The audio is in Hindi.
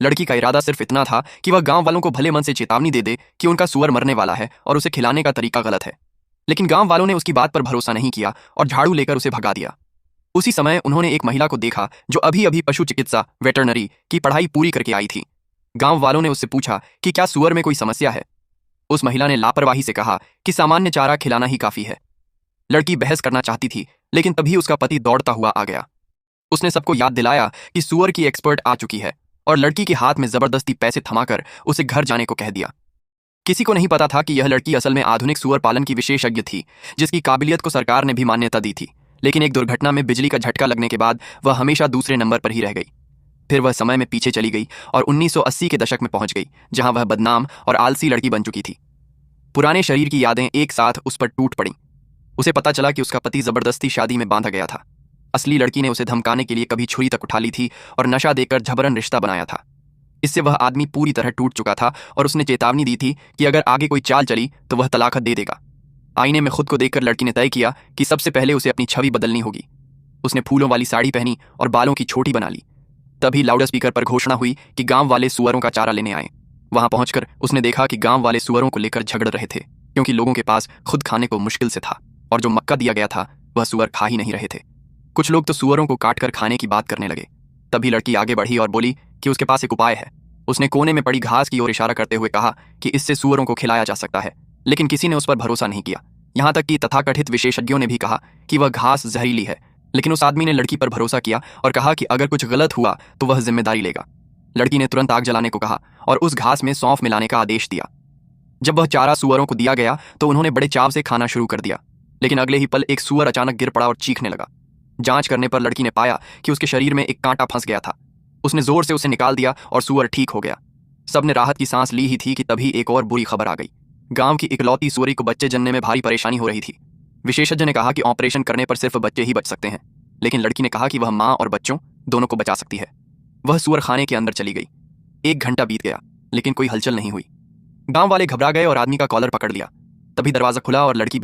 लड़की का इरादा सिर्फ इतना था कि वह गांव वालों को भले मन से चेतावनी दे दे कि उनका सुअर मरने वाला है और उसे खिलाने का तरीका गलत है। लेकिन गांव वालों ने उसकी बात पर भरोसा नहीं किया और झाड़ू लेकर उसे भगा दिया। उसी समय उन्होंने एक महिला को देखा जो अभी अभी पशु चिकित्सा वेटरनरी की पढ़ाई पूरी करके आई थी। गांव वालों ने उससे पूछा कि क्या सुअर में कोई समस्या है। उस महिला ने लापरवाही से कहा कि सामान्य चारा खिलाना ही काफी है। लड़की बहस करना चाहती थी, लेकिन तभी उसका पति दौड़ता हुआ आ गया। उसने सबको याद दिलाया कि सुअर की एक्सपर्ट आ चुकी है और लड़की के हाथ में जबरदस्ती पैसे थमाकर उसे घर जाने को कह दिया। किसी को नहीं पता था कि यह लड़की असल में आधुनिक सुअर पालन की विशेषज्ञ थी, जिसकी काबिलियत को सरकार ने भी मान्यता दी थी। लेकिन एक दुर्घटना में बिजली का झटका लगने के बाद वह हमेशा दूसरे नंबर पर ही रह गई। फिर वह समय में पीछे चली गई और 1980 के दशक में पहुंच गई, जहां वह बदनाम और आलसी लड़की बन चुकी थी। पुराने शरीर की यादें एक साथ उस पर टूट पड़ीं। उसे पता चला कि उसका पति जबरदस्ती शादी में बांधा गया था। असली लड़की ने उसे धमकाने के लिए कभी छुरी तक उठा ली थी और नशा देकर झबरन रिश्ता बनाया था। इससे वह आदमी पूरी तरह टूट चुका था और उसने चेतावनी दी थी कि अगर आगे कोई चाल चली तो वह तलाक दे देगा। आईने में खुद को देखकर लड़की ने तय किया कि सबसे पहले उसे अपनी छवि बदलनी होगी। उसने फूलों वाली साड़ी पहनी और बालों की छोटी बना ली। तभी लाउडस्पीकर पर घोषणा हुई कि गांव वाले सुअरों का चारा लेने आए। वहां पहुंचकर उसने देखा कि गांव वाले सुअरों को लेकर झगड़ रहे थे, क्योंकि लोगों के पास खुद खाने को मुश्किल से था और जो मक्का दिया गया था वह सुअर खा ही नहीं रहे थे। कुछ लोग तो सुअरों को काटकर खाने की बात करने लगे। तभी लड़की आगे बढ़ी और बोली कि उसके पास एक उपाय है। उसने कोने में पड़ी घास की ओर इशारा करते हुए कहा कि इससे सुअरों को खिलाया जा सकता है। लेकिन किसी ने उस पर भरोसा नहीं किया। यहाँ तक कि तथाकथित विशेषज्ञों ने भी कहा कि वह घास जहरीली है। लेकिन उस आदमी ने लड़की पर भरोसा किया और कहा कि अगर कुछ गलत हुआ तो वह जिम्मेदारी लेगा। लड़की ने तुरंत आग जलाने को कहा और उस घास में सौंफ मिलाने का आदेश दिया। जब वह चारा सुअरों को दिया गया तो उन्होंने बड़े चाव से खाना शुरू कर दिया। लेकिन अगले ही पल एक सुअर अचानक गिर पड़ा और चीखने लगा। जांच करने पर लड़की ने पाया कि उसके शरीर में एक कांटा फंस गया था। उसने जोर से उसे निकाल दिया और सुअर ठीक हो गया। सबने राहत की सांस ली ही थी कि तभी एक और बुरी खबर आ गई। गांव की इकलौती सुअरी को बच्चे जनने में भारी परेशानी हो रही थी। विशेषज्ञ ने कहा कि ऑपरेशन करने पर सिर्फ बच्चे ही बच सकते हैं, लेकिन लड़की ने कहा कि वह माँ और बच्चों दोनों को बचा सकती है। वह सुअर खाने के अंदर चली गई। 1 घंटा बीत गया, लेकिन कोई हलचल नहीं हुई। गांव वाले घबरा गए और आदमी का कॉलर पकड़ लिया। तभी दरवाजा खुला और लड़की